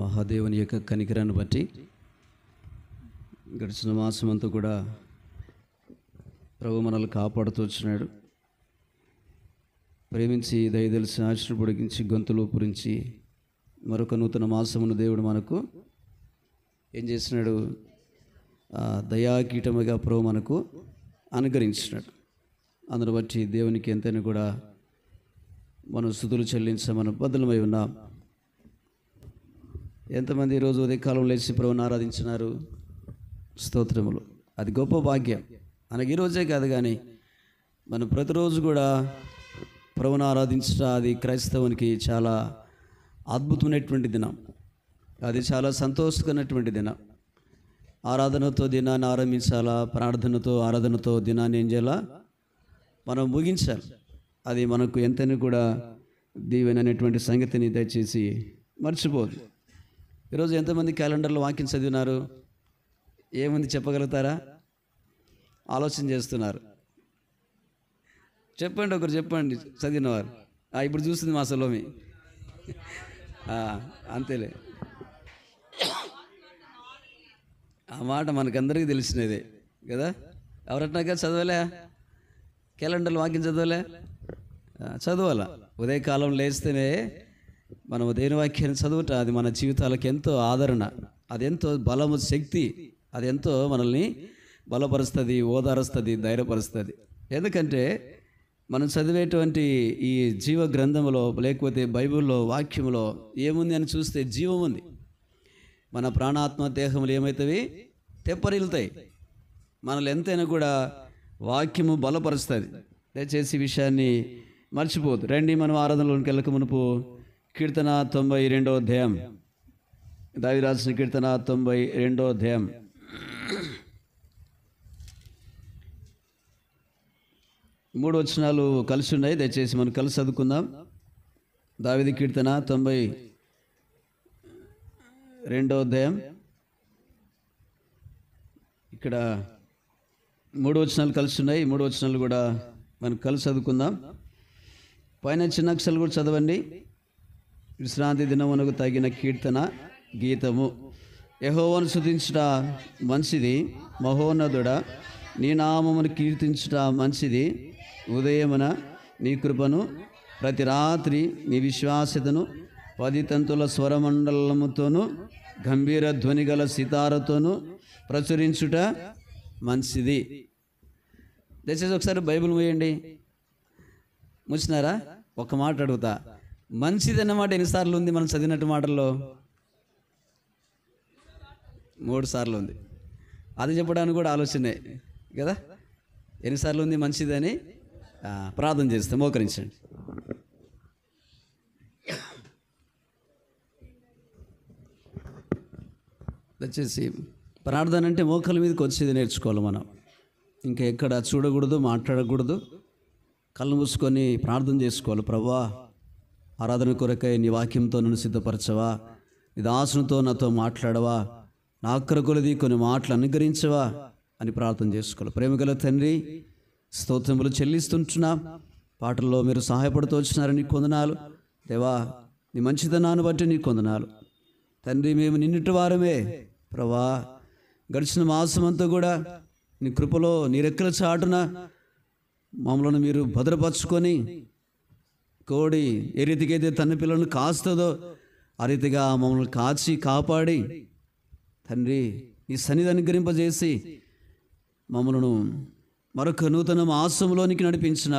మహాదేవుని యొక్క కనికరాన్ని బట్టి గడిచిన మాసం అంతా కూడా ప్రభు మనల్ని కాపాడుతూ వచ్చినాడు. ప్రేమించి దయదలిసి ఆశ్రయ పొడిగించి గొంతులో పురించి మరొక నూతన మాసమును దేవుడు మనకు ఏం చేసినాడు? దయాకీటముగా ప్రభు మనకు అనుగ్రహించినాడు. అందును బట్టి దేవునికి ఎంతైనా కూడా మనం స్తుతులు చెల్లించ మనం బద్దలమై ఉన్నాం. ఎంతమంది ఈరోజు ఉదయకాలం లేచి ప్రభుని ఆరాధించినారు? స్తోత్రములు. అది గొప్ప భాగ్యం. మనకి ఈరోజే కాదు కానీ మనం ప్రతిరోజు కూడా ప్రభుని ఆరాధించడం అది క్రైస్తవునికి చాలా అద్భుతమైనటువంటి దినం. అది చాలా సంతోషకరమైనటువంటి దినం. ఆరాధనతో దినాన్ని ఆరంభించాలా, ప్రార్థనతో ఆరాధనతో దినాన్ని ఏం చేయాలా, మనం ముగించాలి. అది మనకు ఎంతైనా కూడా దీవెన అనేటువంటి సంగతిని దయచేసి మర్చిపోదు. ఈరోజు ఎంతమంది క్యాలెండర్లో వాక్యం చదివినారు? ఏముంది చెప్పగలుగుతారా? ఆలోచన చేస్తున్నారు. చెప్పండి, ఒకరు చెప్పండి చదివినవారు. ఇప్పుడు చూస్తుంది మా సలోమి. అంతేలే, ఆ మాట మనకందరికీ తెలిసినదే కదా. ఎవరన్నాక చదవలే? క్యాలెండర్లో వాక్యం చదవలే? చదవాలా. ఉదయకాలం లేస్తేనే మనం దేవుని వాక్యాన్ని చదువుట అది మన జీవితాలకు ఎంతో ఆదరణ, అదెంతో బలము, శక్తి, అదెంతో మనల్ని బలపరుస్తుంది, ఓదారుస్తుంది, ధైర్యపరుస్తుంది. ఎందుకంటే మనం చదివేటువంటి ఈ జీవ గ్రంథంలో లేకపోతే బైబిల్లో వాక్యంలో ఏముంది అని చూస్తే జీవం ఉంది. మన ప్రాణాత్మ దేహములు ఏమవుతాయి? తెప్పరిల్లుతాయి. మనల్ని ఎంతైనా కూడా వాక్యము బలపరుస్తుంది. దయచేసి విషయాన్ని మర్చిపోదు. రండి, మనం ఆరాధనలోకి వెళ్ళక మునుపు కీర్తన 92వ అధ్యాయం, దావీదు రాసిన కీర్తన 92వ అధ్యాయం 3 వచనాలు కలిసి ఉన్నాయి. దయచేసి మనం కలిసి చదువుకుందాం. దావీదు కీర్తన 92వ అధ్యాయం, ఇక్కడ 3 వచనాలు కలిసి ఉన్నాయి. 3 వచనాలు కూడా మనం కలిసి చదువుకుందాం. పైన చిన్న అక్షరాలు కూడా చదవండి. విశ్రాంతి దినమునకు తగిన కీర్తన గీతము. యెహోవాను స్తుతించుట మంచిది, మహోన్నతుడా నీ నామమును కీర్తించుట మంచిది. ఉదయమున నీ కృపను, ప్రతి రాత్రి నీ విశ్వాస్యతను 10 తంతుల స్వరమండలముతోనూ గంభీర ధ్వని గల సితారతోనూ ప్రచురించుట మంచిది. దయచేసి ఒకసారి బైబిల్ మూయండి. మూసినారా? ఒక మాట అడుగుతా, మంచిది అన్నమాట ఎన్నిసార్లు ఉంది మనం చదివినట్టు మాటల్లో? 3 సార్లు ఉంది. అది చెప్పడానికి కూడా ఆలోచనే కదా. ఎన్నిసార్లు ఉంది మంచిదని? ప్రార్థన చేస్తే మోకరించండి. దయచేసి ప్రార్థన అంటే మోకాల మీదకి వచ్చేది నేర్చుకోవాలి మనం. ఇంకా ఎక్కడ చూడకూడదు, మాట్లాడకూడదు. కళ్ళు మూసుకొని ప్రార్థన చేసుకోవాలి. ప్రభువా, ఆరాధన కొరకై నీ వాక్యంతో నన్ను సిద్ధపరచవా, నీ దాసునితో నాతో మాట్లాడవా, నా అక్కర కొలది కొన్ని మాటలు అనుగ్రహించవా అని ప్రార్థన చేసుకోవాలి. ప్రేమగల తండ్రి, స్తోత్రములు చెల్లిస్తుంటున్నా. పాటల్లో మీరు సహాయపడుతూ వచ్చినారని నీకు వందనాలు. దేవా, నీ మంచితనాన్ని బట్టి నీకు వందనాలు తండ్రి. మేము నిన్నటి వారమే ప్రభా. గడిచిన మాసం అంతా కూడా నీ కృపలో, నీ రెక్కల చాటున మమ్మల్ని మీరు భద్రపరుచుకొని, కోడి ఏ రీతికైతే తన పిల్లలను కాస్తుందో ఆ రీతిగా మమ్మల్ని కాచి కాపాడి తండ్రి నీ సన్నిధి అనుగ్రహింపజేసి మమ్మలను మరొక నూతన మాసంలోనికి నడిపించిన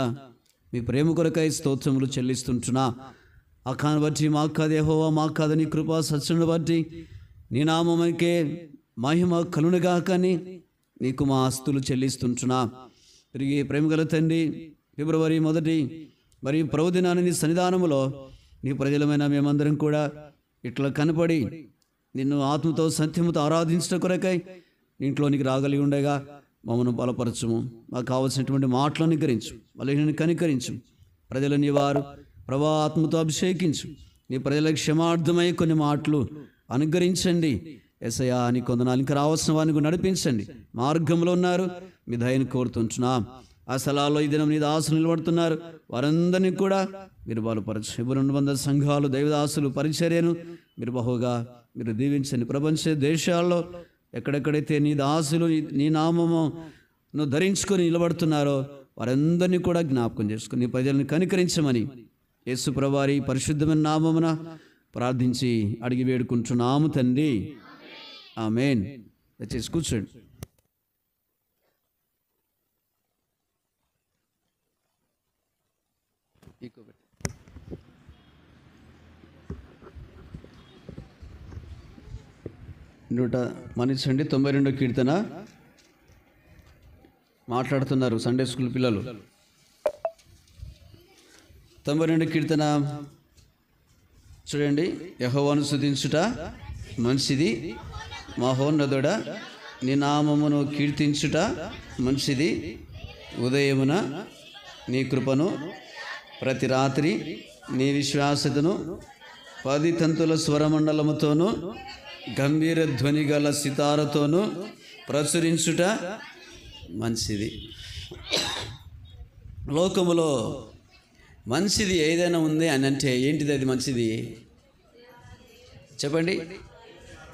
మీ ప్రేమ కొరకై స్తోత్రములు చెల్లిస్తుంటున్నా. అకాను బట్టి మాకు కాదు యెహోవా, మాకు కాదు నీ కృపా సత్యను బట్టి నీ నామముకే మహిమ కలుగునుగాకని నీకు మా ఆస్తులు చెల్లిస్తుంటున్నా. తిరిగి ప్రేమగల తండ్రి, ఫిబ్రవరి 1 మరియు ప్రభుదినాన్ని నీ సన్నిధానములో నీ ప్రజలమైన మేమందరం కూడా ఇట్లా కనపడి నిన్ను ఆత్మతో సత్యముతో ఆరాధించడం కొరకై ఇంట్లోనికి రాగలిగి ఉండగా మమ్మల్ని బలపరచుము. మాకు కావలసినటువంటి మాటలు అనుగ్రహించు, బలహీనని కనికరించు. ప్రజలని వారు ప్రభా ఆత్మతో అభిషేకించు. నీ ప్రజలకు క్షమార్థమై కొన్ని మాటలు అనుగ్రహించండి. యేసయ్యా నీ కొందనాలు ఇంకా రావాల్సిన వారిని నడిపించండి. మార్గంలో ఉన్నారు, మీ దయను కోరుతుంటున్నాం. ఆ స్థలాల్లో ఈ దినం నీ దాసులు నిలబడుతున్నారు, వారందరినీ కూడా మీరు బలపరచు. 200 సంఘాలు, దైవదాసులు పరిచర్యను మీరు బహుగా మీరు దీవించండి. ప్రపంచ దేశాల్లో ఎక్కడెక్కడైతే నీ దాసులు నీ నామమును ధరించుకొని నిలబడుతున్నారో వారందరినీ కూడా జ్ఞాపకం చేసుకుని నీ ప్రజల్ని కనికరించమని యేసు ప్రభువారి పరిశుద్ధమైన నామమున ప్రార్థించి అడిగి వేడుకుంటున్నాము తండ్రి. ఆమేన్. దయచేసి కూర్చోండి. మనిషండి 92 కీర్తన మాట్లాడుతున్నారు సండే స్కూల్ పిల్లలు. 92 కీర్తన చూడండి. యెహోవాను స్తుతించుట మంచిది, మహోన్నతుడా నీ నామమును కీర్తించుట మంచిది. ఉదయమున నీ కృపను, ప్రతి రాత్రి నీ విశ్వాసతను 10 తంతుల స్వరమండలముతోనూ గంభీర ధ్వని గల సితారతోనూ ప్రచురించుట మంచిది. లోకములో మంచిది ఏదైనా ఉంది అని అంటే ఏంటిది? అది మంచిది చెప్పండి.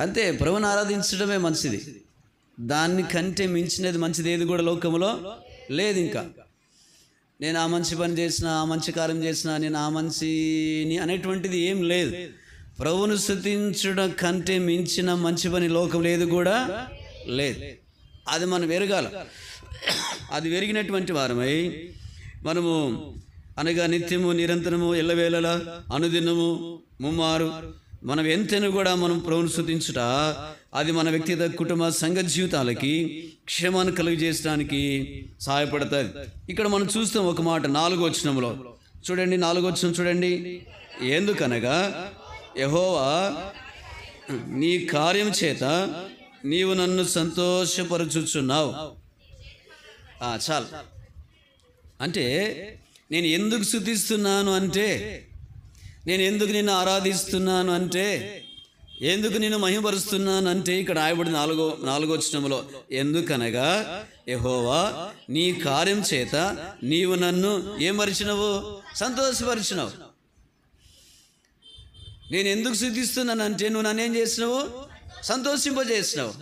అంతే, ప్రభువుని ఆరాధించడమే మంచిది. దానికంటే మించినది మంచిది ఏది కూడా లోకంలో లేదు. ఇంకా నేను ఆ మంచి పని చేసిన, ఆ మంచి కార్యం చేసిన, నేను ఆ మంచిని అనేటువంటిది ఏం లేదు. ప్రభువును స్తుతించడం కంటే మించిన మంచి పని లోకంలో ఏది కూడా లేదు. అది మనం ఎరగాల. అది ఎరిగినటువంటి వారమై మనము అనగా నిత్యము, నిరంతరము, ఎల్లవేళలా, అనుదినము, ముమ్మారు మనం ఎంతైనా కూడా మనం ప్రభువును స్తుతించుట అది మన వ్యక్తిగత, కుటుంబ, సంఘ జీవితాలకి క్షేమాన్ని కలుగజేయడానికి సహాయపడుతుంది. ఇక్కడ మనం చూస్తాం ఒక మాట 4వ వచనంలో చూడండి. 4వ వచనం చూడండి. ఎందుకనగా యెహోవా నీ కార్యం చేత నీవు నన్ను సంతోషపరచుచున్నావు. చాలు. అంటే నేను ఎందుకు స్తుతిస్తున్నాను అంటే, నేను ఎందుకు నిన్ను ఆరాధిస్తున్నాను అంటే, ఎందుకు నిన్ను మహిమపరుస్తున్నాను అంటే ఇక్కడ రాయబడిన 4వ వచనంలో ఎందుకనగా యెహోవా నీ కార్యం చేత నీవు నన్ను ఏమరిచినవు? సంతోషపరిచినావు. నేను ఎందుకు స్తుతిస్తున్నానంటే నువ్వు నన్ను ఏం చేసినావు? సంతోషింపజేసినావు.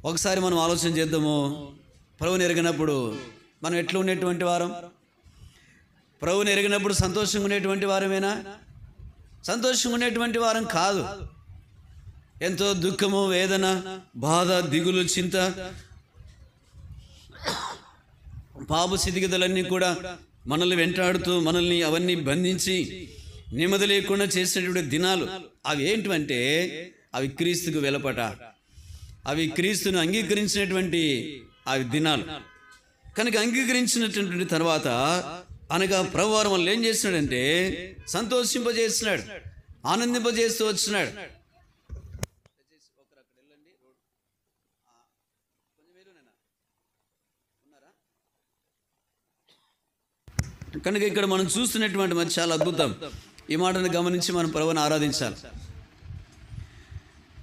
ఒకసారి మనం ఆలోచన చేద్దాము. ప్రభువుని ఎరిగినప్పుడు మనం ఎట్లా ఉండేటువంటి వారం? ప్రభువుని ఎరిగినప్పుడు సంతోషంగా ఉండేటువంటి వారమేనా? సంతోషంగా ఉండేటువంటి వారం కాదు. ఎంతో దుఃఖము, వేదన, బాధ, దిగులు, చింత, పాప స్థితిగతులన్నీ కూడా మనల్ని వెంటాడుతూ మనల్ని అవన్నీ బంధించి నెమ్మది లేకుండా చేసేటువంటి దినాలు అవి ఏంటంటే అవి క్రీస్తుకు వెలపట, అవి క్రీస్తును అంగీకరించినటువంటి అవి దినాలు. కనుక అంగీకరించినటువంటి తర్వాత అనగా ప్రభువారు మనల్ని ఏం చేస్తున్నాడంటే సంతోషింపజేస్తున్నాడు, ఆనందింపజేస్తూ వచ్చినాడు. కనుక ఇక్కడ మనం చూస్తున్నటువంటి మరి చాలా అద్భుతం. ఈ మాటను గమనించి మనం ప్రభువుని ఆరాధించాలి.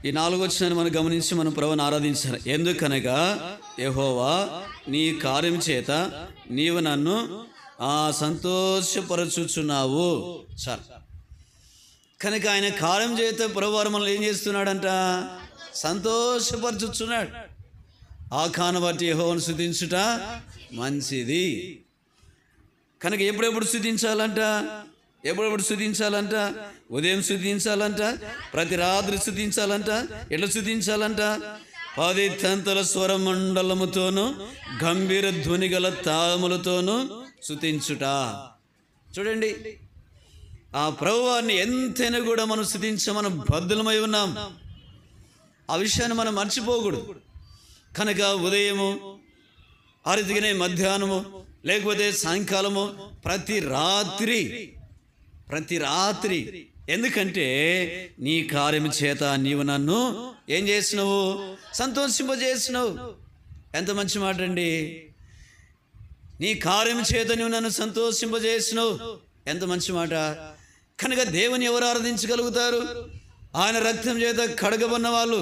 ఈ 4వ వచనాన్ని మనం గమనించి మనం ప్రభువుని ఆరాధించాలి. ఎందుకనగా యెహోవా నీ కార్యం చేత నీవు నన్ను సంతోషపరచుచున్నావు. చాలు. కనుక ఆయన కార్యం చేత ప్రభువారు మనల్ని ఏం చేస్తున్నాడంట? సంతోషపరచుచున్నాడు. ఆ కాను బట్టి యెహోవాను స్తుతించుట మంచిది. కనుక ఎప్పుడెప్పుడు స్తుతించాలంట? ఎప్పుడెప్పుడు స్తుతించాలంట? ఉదయం స్తుతించాలంట, ప్రతి రాత్రి స్తుతించాలంట. ఎట్లా స్తుతించాలంట? 10 తంతుల స్వరమండలముతోనూ గంభీర ధ్వని గల తాళములతోనూ స్తుతించుట. చూడండి, ఆ ప్రభువారిని ఎంతైనా కూడా మనం మనం బద్ధులమై ఉన్నాం. ఆ విషయాన్ని మనం మర్చిపోకూడదు. కనుక ఉదయము, ఆ రీతిగానే మధ్యాహ్నము, లేకపోతే సాయంకాలము, ప్రతి రాత్రి. ఎందుకంటే నీ కార్యం చేత నీవు నన్ను ఏం చేసినావు? సంతోషింపజేసినావు. ఎంత మంచి మాట అండి! నీ కార్యం చేత నువ్వు నన్ను సంతోషింపజేసినావు. ఎంత మంచి మాట! కనుక దేవుని ఎవరు ఆరాధించగలుగుతారు? ఆయన రక్తం చేత కడగబడిన వాళ్ళు,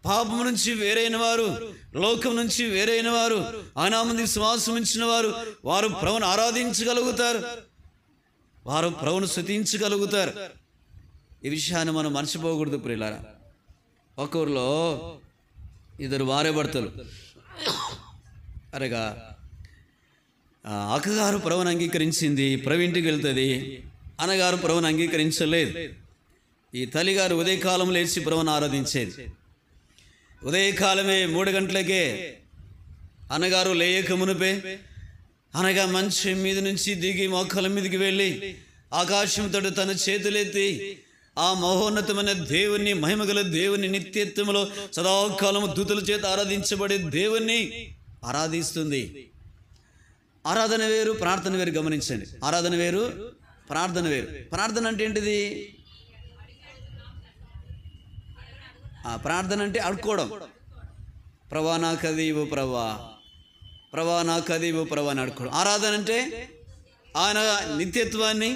పాపం నుంచి వేరైన వారు, లోకం నుంచి వేరైన వారు, ఆయన మంది శ్వాసం ఉంచిన వారు, వారు ప్రభువును ఆరాధించగలుగుతారు, వారు ప్రభువును స్తుతించగలుగుతారు. ఈ విషయాన్ని మనం మర్చిపోకూడదు ప్రియులారా. ఒక ఊరిలో ఇద్దరు భార్యాభర్తలు అనగా అక్కగారు ప్రభువును అంగీకరించింది, ఇంటికి వెళ్తుంది. అన్నగారు ప్రభువును అంగీకరించలేదు. ఈ తల్లిగారు ఉదయకాలం లేచి ప్రభువును ఆరాధించేది. ఉదయకాలమే 3 గంటలకే అన్నగారు లేయక మునిపే అనగా మంచం మీద నుంచి దిగి మోకాళ్ళ మీదకి వెళ్ళి ఆకాశంతో తన చేతులెత్తి ఆ మహోన్నతమైన దేవుణ్ణి, మహిమగల దేవుని, నిత్యత్వములో సదాకాలము దూతల చేత ఆరాధించబడే దేవుణ్ణి ఆరాధిస్తుంది. ఆరాధన వేరు, ప్రార్థన వేరు. గమనించండి, ఆరాధన వేరు, ప్రార్థన వేరు. ప్రార్థన అంటే ఏంటిది? ప్రార్థన అంటే అడుక్కోవడం. ప్రభా నాకు అది ఇవ్వు ప్రభా, ప్రభా నాకు అది ఇవ్వు ప్రభా అని అడుక్కోవడం. ఆరాధన అంటే ఆయన నిత్యత్వాన్ని,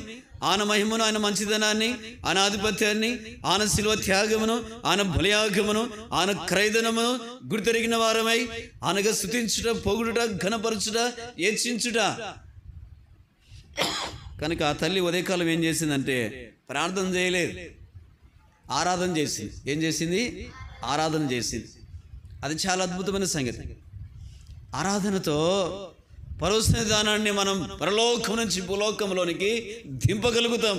ఆయన మహిమను, ఆయన మంచిదనాన్ని, ఆయన ఆధిపత్యాన్ని, ఆయన శిలువ త్యాగమును, ఆయన బలియాగమును, ఆయన క్రైదనమును గుర్తెరిగిన వారమై ఆయనగా స్తుతించుట, పొగుడుట, ఘనపరచుట, హెచ్చించుట. కనుక ఆ తల్లి ఉదయకాలం ఏం చేసిందంటే ప్రార్థన చేయలేదు, ఆరాధన చేసింది. ఏం చేసింది? ఆరాధన చేసింది. అది చాలా అద్భుతమైన సంగతి. ఆరాధనతో పరమసన్నిధానాన్ని మనం పరలోకం నుంచి భూలోకంలోనికి దింపగలుగుతాం.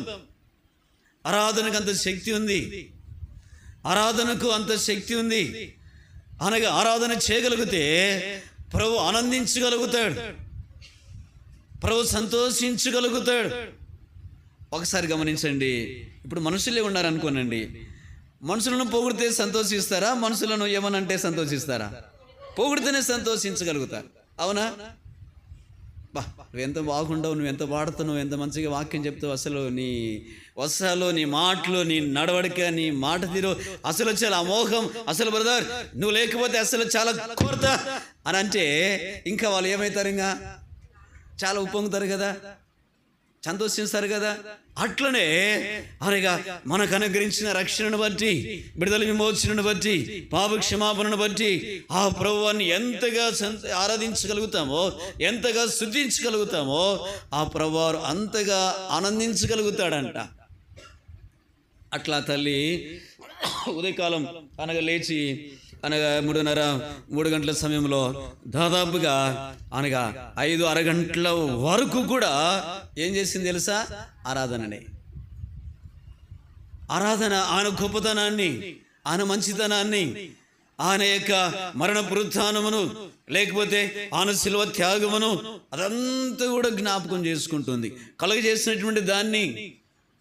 ఆరాధనకు అంత శక్తి ఉంది, ఆరాధనకు అంత శక్తి ఉంది. అనగా ఆరాధన చేయగలిగితే ప్రభు ఆనందించగలుగుతాడు, ప్రభు సంతోషించగలుగుతాడు. ఒకసారి గమనించండి, ఇప్పుడు మనుషులే ఉన్నారనుకోనండి, మనుషులను పొగిడితే సంతోషిస్తారా? మనుషులను ఏమనంటే సంతోషిస్తారా? పొగిడితేనే సంతోషించగలుగుతారు. అవునా? నువ్వు ఎంత బాగుండవు, నువ్వు ఎంత పాడుతావు, నువ్వు ఎంత మంచిగా వాక్యం చెప్తావు, అసలు నీ వస్త్రాలు, నీ మాటలు, నీ నడవడిక, నీ మాట తీరు అసలు చాలా అమోఘం, అసలు బ్రదర్ నువ్వు లేకపోతే అసలు చాలా కొరత అని అంటే ఇంకా వాళ్ళు ఏమవుతారు? ఇంకా చాలా ఉప్పొంగుతారు కదా, సంతోషిస్తారు కదా. అట్లనే అనగా మనకు అనుగ్రహించిన రక్షణను బట్టి, విడుదల విమోచనను బట్టి, పాప క్షమాపణను బట్టి ఆ ప్రభువాన్ని ఎంతగా ఆరాధించగలుగుతామో, ఎంతగా స్తుతించగలుగుతామో ఆ ప్రభువారు అంతగా ఆనందించగలుగుతాడంట. అట్లా తల్లి ఉదయకాలం అనగా లేచి అనగా 3 గంటల సమయంలో దాదాపుగా అనగా 5-6 గంటల వరకు కూడా ఏం చేసింది తెలుసా? ఆరాధననే. ఆరాధన ఆయన గొప్పతనాన్ని, ఆయన మంచితనాన్ని, ఆయన యొక్క మరణ పునరుత్థానమును, లేకపోతే ఆయన శిలువ త్యాగమును అదంతా కూడా జ్ఞాపకం చేసుకుంటుంది. కలుగజేసినటువంటి దాన్ని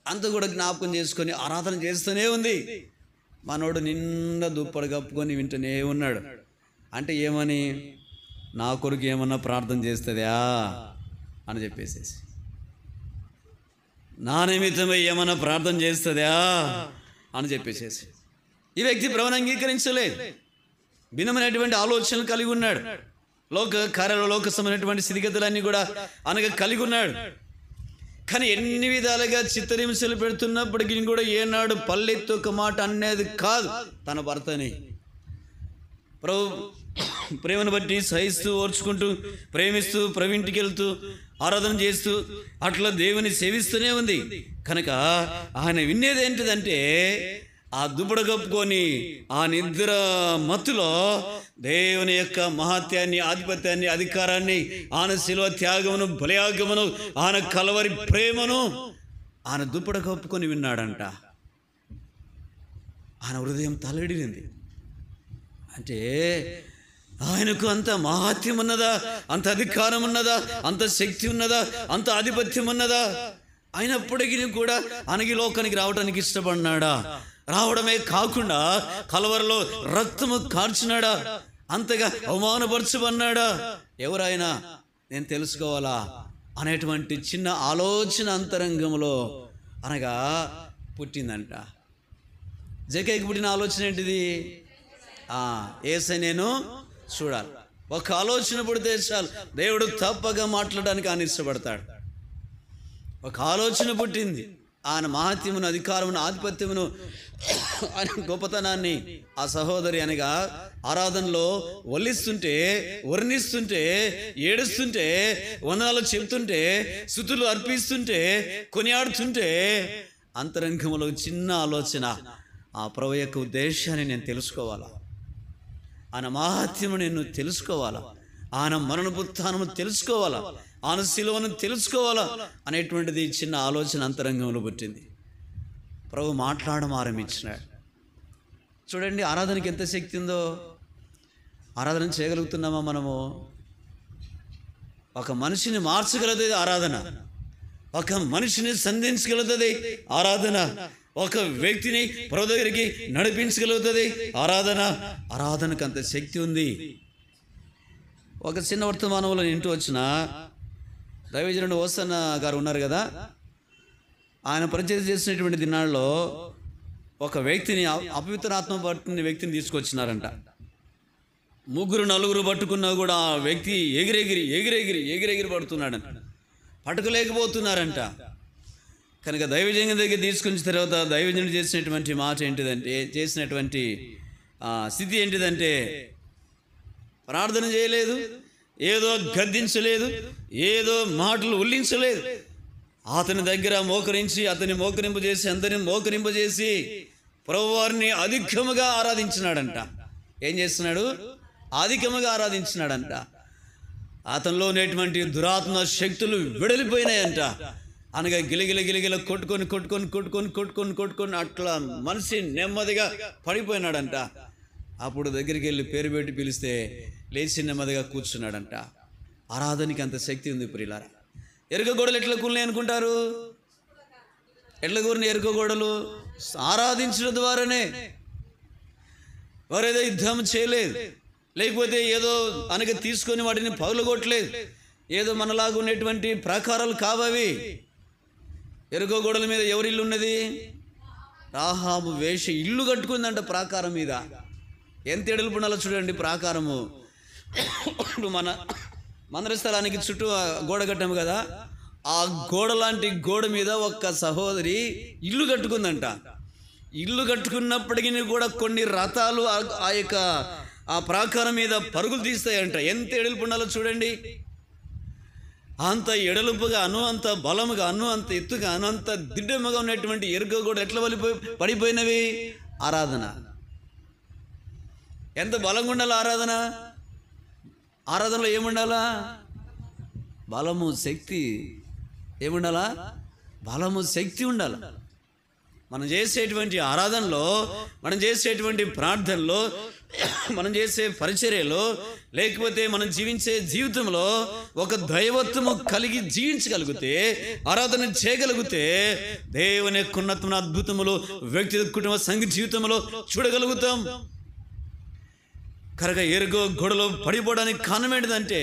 అంతా కూడా జ్ఞాపకం చేసుకొని ఆరాధన చేస్తూనే ఉంది. మనోడు నిండా దుప్పటి కప్పుకొని వింటూనే ఉన్నాడు. అంటే ఏమని? నా కొరకు ఏమన్నా ప్రార్థన చేస్తుందా అని చెప్పేసేసి, నా నిమిత్తమై ఏమన్నా ప్రార్థన చేస్తుందా అని చెప్పేసేసి. ఈ వ్యక్తి ప్రభువును అంగీకరించలేదు, భిన్నమైనటువంటి ఆలోచనలు కలిగి ఉన్నాడు, లోక కార్యాల లోకసమైనటువంటి స్థితిగతులన్నీ కూడా అనగా కలిగి ఉన్నాడు. కానీ ఎన్ని విధాలుగా చిత్తహింసలు పెడుతున్నప్పటికీ కూడా ఏనాడు పల్లెత్తు ఒక మాట అనేది కాదు తన భర్తని. ప్రభు ప్రేమను బట్టి సహిస్తూ, ఓర్చుకుంటూ, ప్రేమిస్తూ, ప్రవింటికి వెళ్తూ, ఆరాధన చేస్తూ అట్లా దేవుని సేవిస్తూనే ఉంది. కనుక ఆయన వినేది ఏంటిదంటే ఆ దుబ్బడ కప్పుకొని ఆ నిద్ర మత్తులో దేవుని యొక్క మహాత్యాన్ని, ఆధిపత్యాన్ని, అధికారాన్ని, ఆయన శిలువ త్యాగమును, బలియాగమును, ఆయన కలవరి ప్రేమను ఆయన దుబ్బడ కప్పుకొని విన్నాడంట. ఆయన హృదయం తల్లడిల్లింది. అంటే ఆయనకు అంత మహాత్యం ఉన్నదా, అంత అధికారం ఉన్నదా, అంత శక్తి ఉన్నదా, అంత ఆధిపత్యం ఉన్నదా? అయినప్పటికీ కూడా ఆయనకి లోకానికి రావడానికి ఇష్టపడినాడా? రావడమే కాకుండా కలవరలో రక్తము కార్చినాడా? అంతగా అవమానపరచబడినాడా? ఎవరైనా నేను తెలుసుకోవాలా అనేటువంటి చిన్న ఆలోచన అంతరంగంలో అనగా పుట్టిందంట. జక్కయ్యకి పుట్టిన ఆలోచన ఏంటిది? యేసయ్య నేను చూడాలి. ఒక ఆలోచన పుడితే చాలు, దేవుడు తప్పగా మాట్లాడడానికి ఆయన ఇష్టపడతాడు. ఒక ఆలోచన పుట్టింది, ఆయన మహాత్యమును, అధికారమును, ఆధిపత్యమును, ఆయన గొప్పతనాన్ని ఆ సహోదరి అనగా ఆరాధనలో వల్లిస్తుంటే, వర్ణిస్తుంటే, ఏడుస్తుంటే, వందనాలు చెప్తుంటే, స్తుతులు అర్పిస్తుంటే, కొనియాడుతుంటే అంతరంగంలో చిన్న ఆలోచన, ఆ ప్రభు యొక్క ఉద్దేశాన్ని నేను తెలుసుకోవాలా, ఆయన మహాత్మ్యము నేను తెలుసుకోవాలా, ఆయన మరణ పుత్థానము తెలుసుకోవాలా, ఆయన శిలువను తెలుసుకోవాలా అనేటువంటిది చిన్న ఆలోచన అంతరంగంలో పుట్టింది. ప్రభు మాట్లాడడం ఆరంభించినాడు. చూడండి, ఆరాధనకి ఎంత శక్తి ఉందో. ఆరాధన చేయగలుగుతున్నామా మనము? ఒక మనిషిని మార్చగలదు ఆరాధన, ఒక మనిషిని సంధించగలుగుతుంది ఆరాధన, ఒక వ్యక్తిని ప్రభు దగ్గరికి నడిపించగలుగుతుంది ఆరాధన. ఆరాధనకు అంత శక్తి ఉంది. ఒక చిన్న వర్తమానంలో ఇంటూ వచ్చిన దైవజనుడు ఓసన్న గారు ఉన్నారు కదా, ఆయన పరిచయం చేసినటువంటి దినాల్లో ఒక వ్యక్తిని, అపవిత్రాత్మ పట్టిన వ్యక్తిని తీసుకొచ్చినారంట. 3-4 పట్టుకున్నా కూడా ఆ వ్యక్తి ఎగిరెగిరి పడుతున్నాడంట, పట్టుకోలేకపోతున్నారంట. కనుక దైవజనుడి దగ్గర తీసుకొచ్చిన తర్వాత దైవజనుడు చేసినటువంటి మాట ఏంటిదంటే, చేసినటువంటి స్థితి ఏంటిదంటే, ప్రార్థన చేయలేదు, ఏదో గద్దించలేదు, ఏదో మాటలు ఉల్లించలేదు. అతని దగ్గర మోకరించి, అతని మోకరింపజేసి, అందరిని మోకరింపజేసి ప్రభువారిని అధికముగా ఆరాధించినాడంట. ఏం చేస్తున్నాడు? అధికముగా ఆరాధించినాడంట. అతనిలో ఉన్నటువంటి దురాత్మ శక్తులు విడలిపోయినాయంట. అనగా గిలగిల కొట్టుకొని అట్లా మనిషి నెమ్మదిగా పడిపోయినాడంట. అప్పుడు దగ్గరికి వెళ్ళి పేరు పెట్టి పిలిస్తే లేచి నెమ్మదిగా కూర్చున్నాడంట. ఆరాధనకి అంత శక్తి ఉంది ప్రియులారా. ఎరుక గోడలు ఎట్లా కూలినాయి అనుకుంటారు? ఎట్లా కూరిన ఎరుక గోడలు? ఆరాధించడం ద్వారానే. వారేదో యుద్ధం చేయలేదు, లేకపోతే ఏదో అనగా తీసుకొని వాటిని పగులగొట్టలేదు, ఏదో మనలాగా ఉన్నటువంటి ప్రాకారాలు కావవి. ఎరుక గోడల మీద ఎవరి ఇల్లు ఉన్నది? రాహాబు వేష ఇల్లు కట్టుకుందంట ప్రాకారం మీద. ఎంత ఎడల్పు ఉండాలో చూడండి ప్రాకారము. మన మందిర స్థలానికి చుట్టూ గోడ కట్టాము కదా, ఆ గోడ లాంటి గోడ మీద ఒక్క సహోదరి ఇల్లు కట్టుకుందంట. ఇల్లు కట్టుకున్నప్పటికీ కూడా కొన్ని రథాలు ఆ ప్రాకారం మీద పరుగులు తీస్తాయంట. ఎంత ఎడల్పు ఉండాలో చూడండి. అంత ఎడలుపుగా అంత బలముగా అంత ఎత్తుగా అంత దిడ్డముగా ఉన్నటువంటి ఎరుక కూడా ఎట్లా పడిపోయినవి? ఆరాధన. ఎంత బలంగా ఉండాలి ఆరాధన? ఆరాధనలో ఏముండాలా? బలము, శక్తి. ఏముండాలా? బలము, శక్తి ఉండాలి. మనం చేసేటువంటి ఆరాధనలో, మనం చేసేటువంటి ప్రార్థనలో, మనం చేసే పరిచర్యలో, లేకపోతే మనం జీవించే జీవితంలో ఒక దైవత్వము కలిగి జీవించగలిగితే, ఆరాధన చేయగలిగితే దేవుని యొక్క ఉన్నతమైన అద్భుతములు వ్యక్తిగత కుటుంబ సంఘ జీవితంలో చూడగలుగుతాం. కనుక ఎరుగో గొడవలో పడిపోవడానికి కారణం ఏంటిదంటే,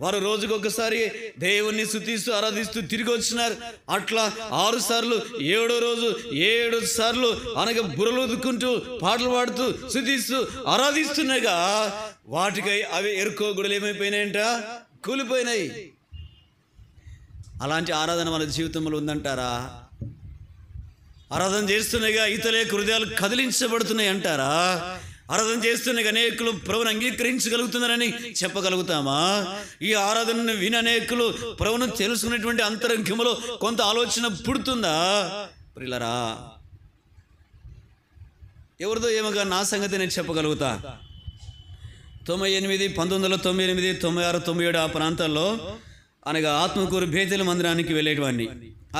వారు రోజుకు ఒకసారి దేవుణ్ణి స్తుతిస్తూ ఆరాధిస్తూ తిరిగి వచ్చినారు. అట్లా 6 సార్లు, 7వ రోజు 7 సార్లు అనగా బుర్రలు ఉదుకుంటూ పాటలు పాడుతూ స్తుతిస్తూ ఆరాధిస్తున్నాయిగా, వాటికై అవి ఎరుకో గొడవలు ఏమైపోయినాయంట? కూలిపోయినాయి. అలాంటి ఆరాధన మన జీవితంలో ఉందంటారా? ఆరాధన చేస్తున్నాయిగా ఇతరుల హృదయాలు కదిలించబడుతున్నాయి అంటారా? ఆరాధన చేస్తున్న అనేకులు ప్రభువును అంగీకరించగలుగుతున్నారని చెప్పగలుగుతామా? ఈ ఆరాధనను విని అనేకులు ప్రభువును తెలుసుకునేటువంటి అంతరంగంలో కొంత ఆలోచన పుడుతుందా? ప్రియులారా, ఎవరిదో ఏమోగా నా సంగతి నేను చెప్పగలుగుతా. 98, 1998, 96, 97 ఆ ప్రాంతాల్లో అనగా ఆత్మకూరు బేతేలు మందిరానికి వెళ్ళేటివాడిని.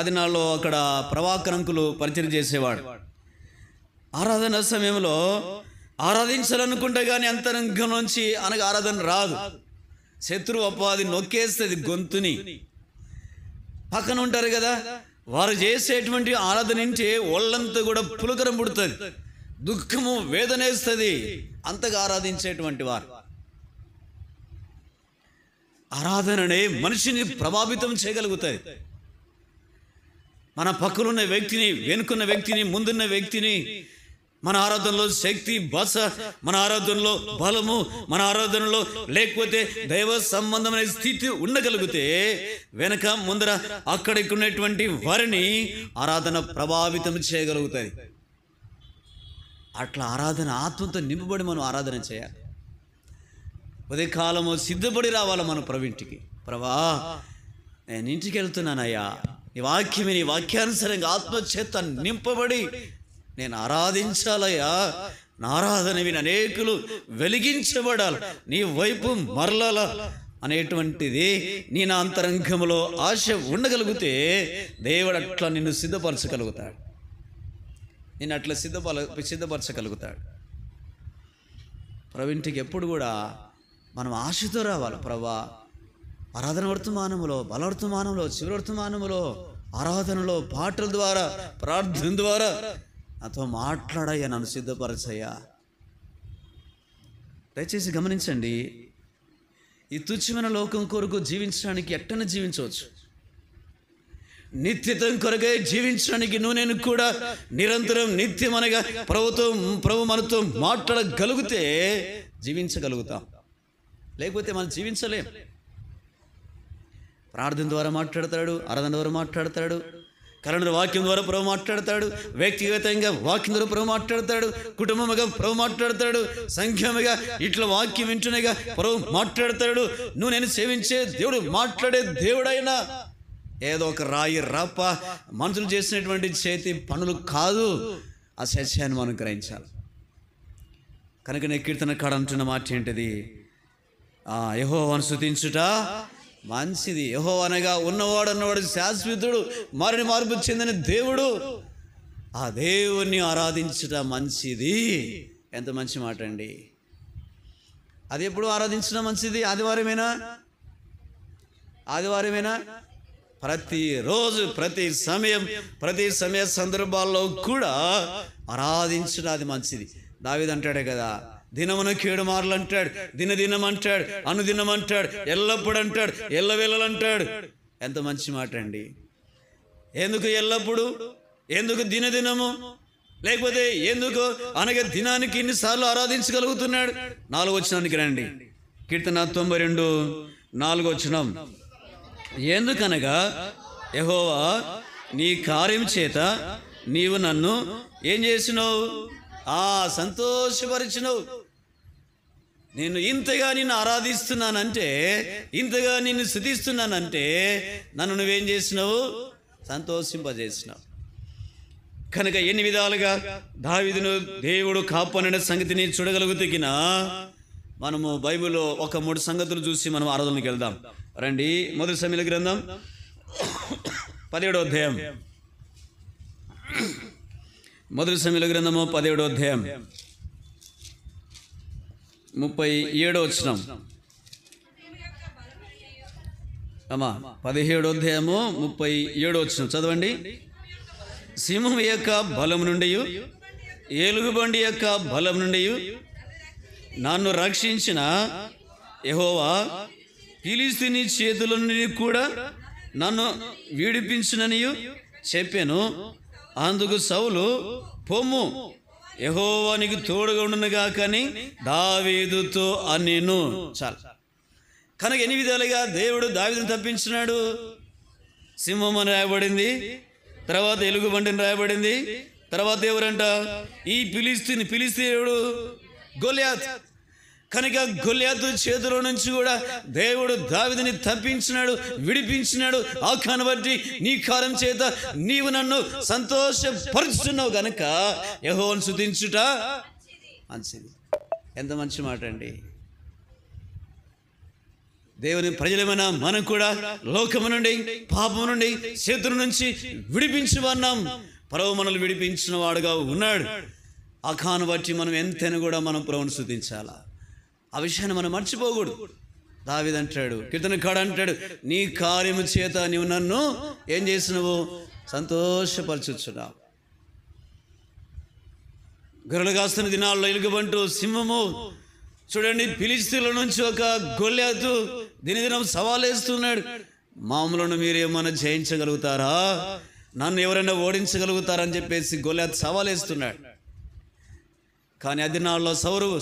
అది నాలో అక్కడ ప్రభాకరంకులు పరిచయం చేసేవాడు. ఆరాధన సమయంలో ఆరాధించాలనుకుంటే కానీ అంతరంగం నుంచి అనగా ఆరాధన రాదు. శత్రువు అపవాది నొక్కేస్తుంది గొంతుని. పక్కన ఉంటారు కదా, వారు చేసేటువంటి ఆరాధన నుంచి ఒళ్ళంతా కూడా పులకరం పుడుతుంది, దుఃఖము వేదనేస్తుంది. అంతగా ఆరాధించేటువంటి వారు. ఆరాధననే మనిషిని ప్రభావితం చేయగలుగుతాయి. మన పక్కనున్న వ్యక్తిని, వెనుకున్న వ్యక్తిని, ముందున్న వ్యక్తిని మన ఆరాధనలో శక్తి, బస, మన ఆరాధనలో బలము, మన ఆరాధనలో లేకపోతే దైవ సంబంధమైన స్థితి ఉండగలిగితే వెనక ముందర అక్కడికి ఉన్నటువంటి వారిని ఆరాధన ప్రభావితం చేయగలుగుతుంది. అట్లా ఆరాధన ఆత్మతో నింపబడి మనం ఆరాధన చేయాలి. ఉదయకాలము సిద్ధపడి రావాలి మన ప్రవింటికి. ప్రభా, నేను ఇంటికి వెళ్తున్నానయ్యా, నీ వాక్యమే, నీ వాక్యానుసారంగా ఆత్మచేత నింపబడి నేను ఆరాధించాలయ్యా. నా ఆరాధన విని అనేకులు వెలిగించబడాలి, నీ వైపు మరలాల అనేటువంటిది నీ నా అంతరంగంలో ఆశ ఉండగలిగితే దేవుడు అట్లా నిన్ను సిద్ధపరచగలుగుతాడు, నిన్ను అట్లా సిద్ధపరచగలుగుతాడు. ఇంటికి ఎప్పుడు కూడా మనం ఆశతో రావాలి. ప్రభా, ఆరాధన వర్తమానంలో, బలవర్తమానంలో, చివరి వర్తమానంలో, ఆరాధనలో, పాటల ద్వారా, ప్రార్థన ద్వారా నాతో మాట్లాడయ్యా, నన్ను సిద్ధపరచయ్యా. దయచేసి గమనించండి, ఈ తుచ్చమైన లోకం కొరకు జీవించడానికి ఎట్టన జీవించవచ్చు, నిత్యతం కొరకై జీవించడానికి నేను కూడా నిరంతరం నిత్యం అనగా ప్రభు మనతో మాట్లాడగలిగితే జీవించగలుగుతాం, లేకపోతే మనం జీవించలేం. ప్రార్థన ద్వారా మాట్లాడతాడు, ఆరాధన ద్వారా మాట్లాడతాడు, కరెంటు వాక్యం ద్వారా ప్రభు మాట్లాడతాడు, వ్యక్తిగతంగా వాక్యం ద్వారా ప్రభు మాట్లాడతాడు, కుటుంబముగా ప్రభు మాట్లాడతాడు, సంఘముగా ఇట్లా వాక్యం వింటున్నగా ప్రభు మాట్లాడతాడు. నేను సేవించే దేవుడు మాట్లాడే దేవుడైనా ఏదో ఒక రాయి రాప మనుషులు చేసినటువంటి చేతి పనులు కాదు. ఆ సత్యాన్ని మనం గ్రహించాలి. కనుక నేను కీర్తన కాడ అంటున్న మాట ఏంటిది? యెహోవాను స్తుతించుట మంచిది. యెహోవా అనగా ఉన్నవాడు శాశ్వతుడు, మార్పు చెందిన దేవుడు. ఆ దేవుణ్ణి ఆరాధించుట మంచిది. ఎంత మంచి మాట అండి! అది ఎప్పుడు ఆరాధించడం మంచిది? ఆదివారమేనా? ప్రతిరోజు, ప్రతి సమయ సందర్భాల్లో కూడా ఆరాధించడం అది మంచిది. దావీదు అంటాడే కదా, దినమునకు 7 మార్లు అంటాడు, దినదినం అంటాడు, అనుదినం అంటాడు, ఎల్లప్పుడు అంటాడు, ఎల్లవేళలు అంటాడు. ఎంత మంచి మాట అండి! ఎందుకు ఎల్లప్పుడు, ఎందుకు దినదినము, లేకపోతే ఎందుకు అనగా దినానికి ఇన్నిసార్లు ఆరాధించగలుగుతున్నాడు? 4వ వచనానికి రండి. కీర్తన 92:4 వచనం. ఎందుకనగా యెహోవా నీ కార్యం చేత నీవు నన్ను ఏం చేసినావు? సంతోషపరిచినవు. నేను ఇంతగా నిన్ను ఆరాధిస్తున్నానంటే, ఇంతగా నిన్ను స్తుతిస్తున్నానంటే నన్ను నువ్వేం చేసినావు? సంతోషింపజేసినావు. కనుక ఎన్ని విధాలుగా దావీదును దేవుడు కాపాడిన సంగతిని చూడగలుగుతున్న మనము బైబిల్లో ఒక 3 సంగతులు చూసి మనం ఆరాధనకి వెళ్దాం రండి. మొదటి సమూయేలు గ్రంథం 17వ అధ్యాయం. మొదటి సమూయేలు గ్రంథము 17వ అధ్యాయం 37వ వచనం. 17వ అధ్యాయము 37వ వచనం చదవండి. సింహం యొక్క బలం నుండి, ఏలుగుబండి యొక్క బలం నుండి నన్ను రక్షించిన యెహోవా ఫిలిష్తీయుని చేతుల నుండి కూడా నన్ను విడిపించునని చెప్పాను. అందుకు సౌలు, పొమ్ము, యెహోవా నీకు తోడుగా ఉండునుగా కానీ దావీదుతో అనెను. చాలు. కనుక ఎన్ని విధాలుగా దేవుడు దావీదును తప్పించినాడు. సింహం అని రాయబడింది, తర్వాత ఎలుగుబండిని రాయబడింది, తర్వాత ఎవరంట? ఈ ఫిలిష్తీయుడు గొల్యాత్. కనుక గొల్యాతు చేతిలో నుంచి కూడా దేవుడు దావీదుని తప్పించినాడు, విడిపించినాడు. ఆ కాను బట్టి నీ కార్యం చేత నీవు నన్ను సంతోషపరుచుతున్నావు గనక యెహోవాను స్తుతించుట మంచిది. ఎంత మంచి మాట అండి! దేవుని ప్రజలమైన మనం కూడా లోకము నుండి, పాపము నుండి, శత్రువు నుంచి విడిపించమన్నాం. ప్రభువు మనల్ని విడిపించిన వాడుగా ఉన్నాడు. ఆ కాను బట్టి మనం ఎంతైనా కూడా మనం ప్రభువును స్తుతించాలా. ఆ విషయాన్ని మనం మర్చిపోకూడదు. దావీదు అంటాడు, కీర్తనకారుడు అంటాడు, నీ కార్యము చేత నీవు నన్ను ఏం చేసినవు? సంతోషపరచుచున్నావు. గొర్రెలు కాస్తున్న దినాల్లో ఎలుగుబంటు, సింహము చూడండి, ఫిలిష్తీయుల నుంచి ఒక గొల్యాతు దినదినం సవాలేస్తున్నాడు. మామూలును మీరేమన్నా జయించగలుగుతారా? నన్ను ఎవరైనా ఓడించగలుగుతారని చెప్పేసి గొల్యాతు సవాలేస్తున్నాడు. కానీ ఆ దినాల్లో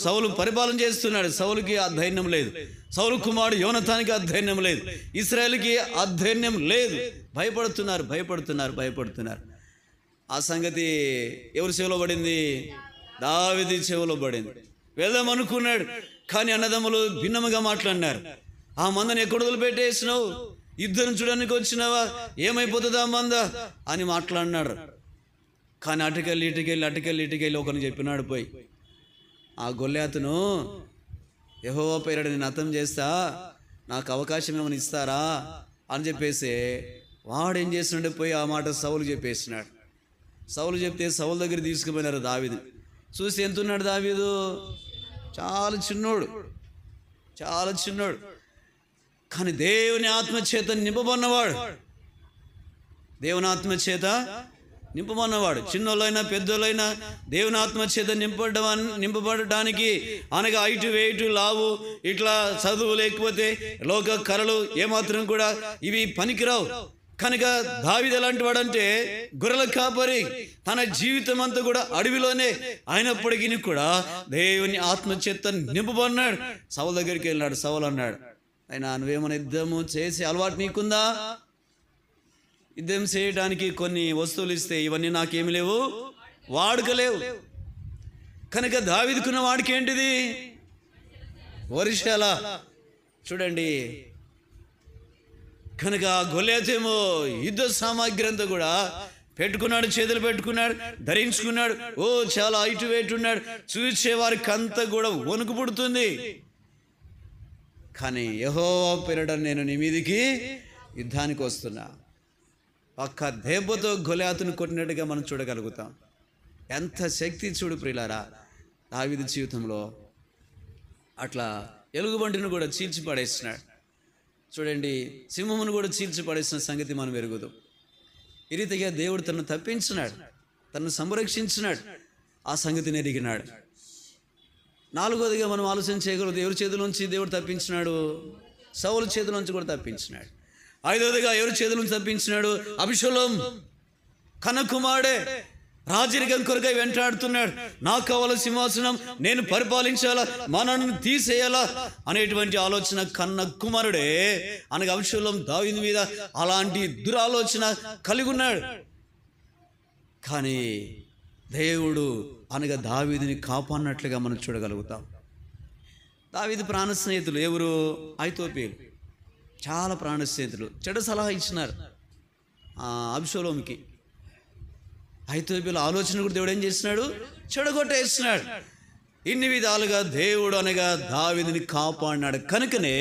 సౌలు పరిపాలన చేస్తున్నాడు. సౌలుకి ఆ ధైర్యం లేదు. సౌలు కుమారుడు యోనతానికి ఆ ధైర్యం లేదు. ఇశ్రాయేలుకి ఆ ధైర్యం లేదు. భయపడుతున్నారు. ఆ సంగతి ఎవరి చెవిలో పడింది? దావీదు చెవిలో పడింది. వెళ్దాం అనుకున్నాడు, కానీ అన్నదమ్ములు భిన్నముగా మాట్లాడినారు. ఆ మందని ఎక్కడ వదిలిపెట్టేసినావు? యుద్ధం చూడడానికి వచ్చినావా, ఏమైపోతుందా మందా అని మాట్లాడినాడు. కానీ అటుకెళ్ళి ఒకరిని చెప్పినాడు పోయి, ఆ గొల్యాతును యెహోవా పేరట నేను హతం చేస్తా, నాకు అవకాశం ఏమైనా ఇస్తారా అని చెప్పేసి వాడు ఏం చేస్తున్నాడు, పోయి ఆ మాట సౌలు చెప్పేసినాడు. సౌలు చెప్తే సౌలు దగ్గర తీసుకుపోయినారు దావీదు. చూసి ఎంత ఉన్నాడు దావీదు, చాలా చిన్నోడు. కానీ దేవుని ఆత్మచేత నింపబడినవాడు, చిన్నోళ్ళైనా పెద్దోళ్ళైనా దేవుని ఆత్మచేత నింపబడటానికి అనగా హైటు వెయిటు లావు ఇట్లా చదువు లేకపోతే లోక కళలు ఏమాత్రం కూడా ఇవి పనికిరావు. కనుక దావీదు ఎలాంటి వాడంటే గొర్రెల కాపరి, తన జీవితం అంతా కూడా అడవిలోనే అయినప్పటికీ కూడా దేవుని ఆత్మచేత నింపబడినాడు. సౌలు దగ్గరికి వెళ్ళినాడు. సౌలు అన్నాడు, అయినా నువ్వేమైనా యుద్ధము చేసే అలవాటు నీకుందా? యుద్ధం చేయడానికి కొన్ని వస్తువులు ఇస్తే ఇవన్నీ నాకేమి లేవు, వాడుకలేవు. కనుక దావీదుకున్న వాడికి ఏంటిది, వర్షాల. చూడండి, కనుక గొల్యాతేమో యుద్ధ సామాగ్రి అంతా కూడా పెట్టుకున్నాడు, చేతులు పెట్టుకున్నాడు, ధరించుకున్నాడు. ఓ చాలా హైట్ వెయిట్ ఉన్నాడు. చూసే వారికి అంతా కూడా వణుకు పుడుతుంది. కానీ యెహోవా పేరట నేను నీ మీదికి యుద్ధానికి వస్తున్నా. ఒక్క దెబ్బతో గొల్యాతును కొట్టినట్టుగా మనం చూడగలుగుతాం. ఎంత శక్తి చూడు ప్రియులారా దావీదు జీవితంలో. అట్లా ఎలుగుబంటిని కూడా చీల్చి పడేసినాడు. చూడండి, సింహమును కూడా చీల్చి పడేసిన సంగతి మనం ఎరుగుదాం. ఈ రీతిగా దేవుడు తనను తప్పించినాడు, తనను సంరక్షించినాడు, ఆ సంగతిని ఎరిగినాడు. నాలుగోదిగా మనం ఆలోచన చేయగలదు, ఎవరి చేతుల నుంచి దేవుడు తప్పించినాడు, సౌలు చేతుల నుంచి కూడా తప్పించినాడు. ఐదవదిగా ఎవరి చేతుల నుంచి తప్పించినాడు, అబీషలోం కనకుమారుడే రాజరికం కొరకై వెంటాడుతున్నాడు. నాకు కావాల సింహాసనం, నేను పరిపాలించాలా, మనల్ని తీసేయాలా అనేటువంటి ఆలోచన కన్న కుమారుడే అనగా అబీషలోం దావీదు మీద అలాంటి దురాలోచన కలిగి ఉన్నాడు. కానీ దేవుడు అనగా దావీదుని కాపాడినట్లుగా మనం చూడగలుగుతాం. దావీదు ప్రాణ స్నేహితులు ఎవరు, అహితోపేలు. చాలా ప్రాణ స్నేహితులు చెడు సలహా ఇచ్చినారు అబీషలోంకి. అహితోపేలు ఆలోచన కూడా దేవుడు ఏం చేసినాడు, చెడగొట్టేసినాడు. ఇన్ని విధాలుగా దేవుడు అనగా దావీదుని కాపాడినాడు. కనుకనే